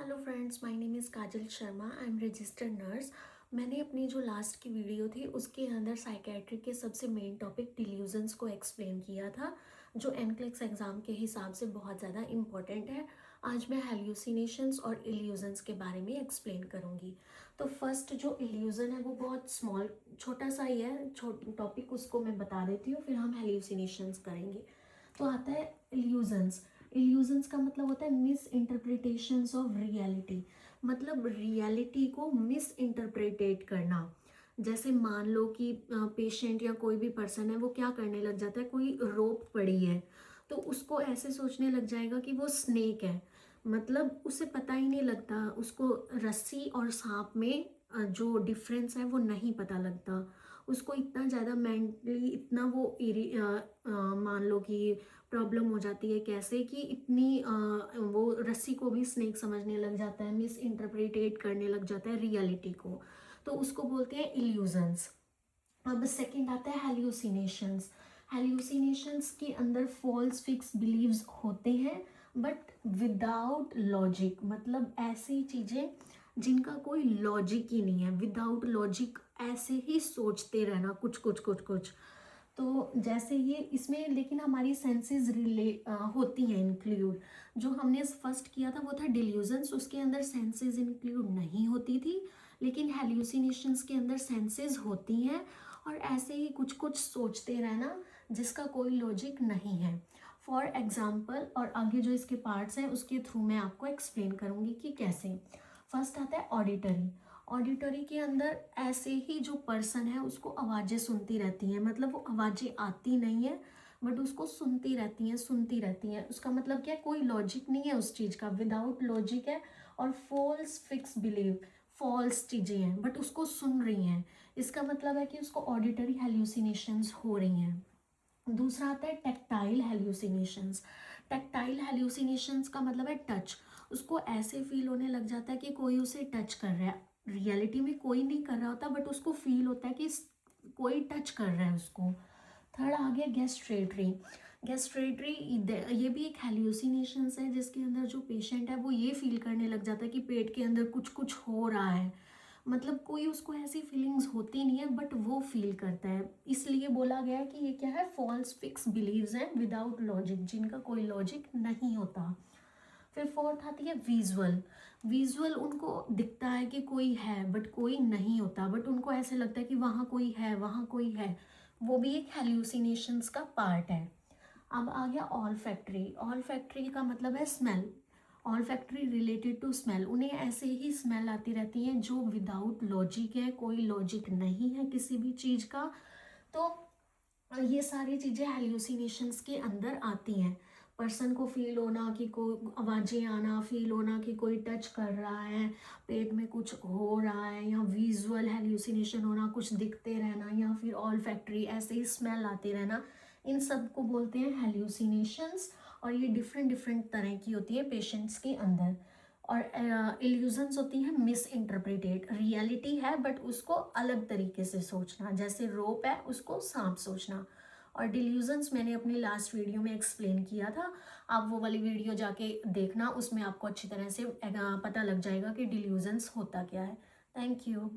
Hello friends, my name is Kajal Sharma. I am registered nurse. मैंने अपनी जो last की वीडियो थी उसके अंदर साइकेट्री के सबसे मेन टॉपिक डिल्यूजन्स को एक्सप्लेन किया था, जो एनक्लेक्स एग्ज़ाम के हिसाब से बहुत ज़्यादा इम्पॉर्टेंट है। आज मैं हेल्यूसिनेशंस और इल्यूजन्स के बारे में एक्सप्लेन करूँगी। तो फर्स्ट जो इल्यूज़न है वो बहुत स्मॉल छोटा सा ही है, टॉपिक उसको मैं बता देती हूँ, फिर हम हेल्यूसिनेशंस करेंगे। तो आता है इल्यूजन्स। इल्यूजन्स का मतलब होता है मिस इंटरप्रिटेशंस ऑफ रियलिटी, मतलब रियलिटी को मिस इंटरप्रिटेट करना। जैसे मान लो कि पेशेंट या कोई भी पर्सन है, वो क्या करने लग जाता है, कोई रोप पड़ी है तो उसको ऐसे सोचने लग जाएगा कि वो स्नेक है। मतलब उसे पता ही नहीं लगता, उसको रस्सी और सांप में जो डिफरेंस है वो नहीं पता लगता। उसको इतना ज़्यादा मेंटली इतना वो मान लो कि प्रॉब्लम हो जाती है, कैसे कि इतनी वो रस्सी को भी स्नेक समझने लग जाता है, मिस इंटरप्रिटेट करने लग जाता है रियलिटी को। तो उसको बोलते हैं इल्यूजन्स। अब सेकंड आता है हेल्यूसिनेशंस। हेल्यूसिनेशंस के अंदर फॉल्स फिक्स बिलीव्स होते हैं बट विदाउट लॉजिक, मतलब ऐसी चीज़ें जिनका कोई लॉजिक ही नहीं है, विदाउट लॉजिक ऐसे ही सोचते रहना कुछ कुछ कुछ कुछ। तो जैसे ये इसमें लेकिन हमारी सेंसेस होती हैं इंक्लूड। जो हमने फर्स्ट किया था वो था डिल्यूजन्स, उसके अंदर सेंसेस इंक्लूड नहीं होती थी, लेकिन हेल्यूसिनेशंस के अंदर सेंसेस होती हैं और ऐसे ही कुछ कुछ सोचते रहना जिसका कोई लॉजिक नहीं है। फॉर एग्जाम्पल, और आगे जो इसके पार्ट्स हैं उसके थ्रू मैं आपको एक्सप्लेन करूँगी कि कैसे। फर्स्ट आता है ऑडिटरी। ऑडिटरी के अंदर ऐसे ही जो पर्सन है उसको आवाज़ें सुनती रहती हैं, मतलब वो आवाज़ें आती नहीं है बट उसको सुनती रहती हैं। उसका मतलब क्या है, कोई लॉजिक नहीं है उस चीज़ का, विदाउट लॉजिक है। और फॉल्स फिक्स बिलीव, फॉल्स चीज़ें हैं बट उसको सुन रही हैं। इसका मतलब है कि उसको ऑडिटरी हेल्यूसिनेशंस हो रही हैं। दूसरा आता है टेक्टाइल हेल्यूसिनेशंस। टेक्टाइल हेल्यूसिनेशंस का मतलब है टच। उसको ऐसे फील होने लग जाता है कि कोई उसे टच कर रहा है, रियलिटी में कोई नहीं कर रहा होता बट उसको फील होता है कि कोई टच कर रहा है उसको। थर्ड आ गया गैस्ट्रेटरी। गैस्ट्रेटरी ये भी एक हेल्यूसिनेशंस है जिसके अंदर जो पेशेंट है वो ये फील करने लग जाता है कि पेट के अंदर कुछ कुछ हो रहा है। मतलब कोई उसको ऐसी फीलिंग्स होती नहीं है बट वो फील करता है, इसलिए बोला गया है कि ये क्या है, फॉल्स फिक्स बिलीव्स हैं विदाउट लॉजिक, जिनका कोई लॉजिक नहीं होता। फिर फोर्थ आती है विजुअल। विजुअल उनको दिखता है कि कोई है बट कोई नहीं होता, बट उनको ऐसे लगता है कि वहाँ कोई है, वहाँ कोई है। वो भी एक हेल्यूसिनेशंस का पार्ट है। अब आ गया ऑल फैक्ट्री। ऑल फैक्ट्री का मतलब है smell. All factory related to smell, उन्हें ऐसे ही स्मेल आती रहती है जो विदाउट लॉजिक है, कोई लॉजिक नहीं है किसी भी चीज़ का। तो ये सारी चीज़ें हेल्यूसिनेशंस के अंदर आती हैं। पर्सन को फील होना कि कोई आवाज़ें आना, फील होना कि कोई टच कर रहा है, पेट में कुछ हो रहा है, या विजुअल हेल्यूसिनेशन होना, कुछ दिखते रहना, या फिर ऑल फैक्ट्री ऐसे ही स्मेल आते रहना, इन सब को बोलते हैं हेल्यूसिनेशंस। और ये डिफरेंट डिफरेंट तरह की होती है पेशेंट्स के अंदर। और इल्यूजन्स होती हैं मिस इंटरप्रिटेट, रियलिटी है बट उसको अलग तरीके से सोचना, जैसे रोप है उसको सांप सोचना। और डिल्यूजन्स मैंने अपनी लास्ट वीडियो में एक्सप्लेन किया था, आप वो वाली वीडियो जाके देखना, उसमें आपको अच्छी तरह से पता लग जाएगा कि डिल्यूजन्स होता क्या है। Thank you.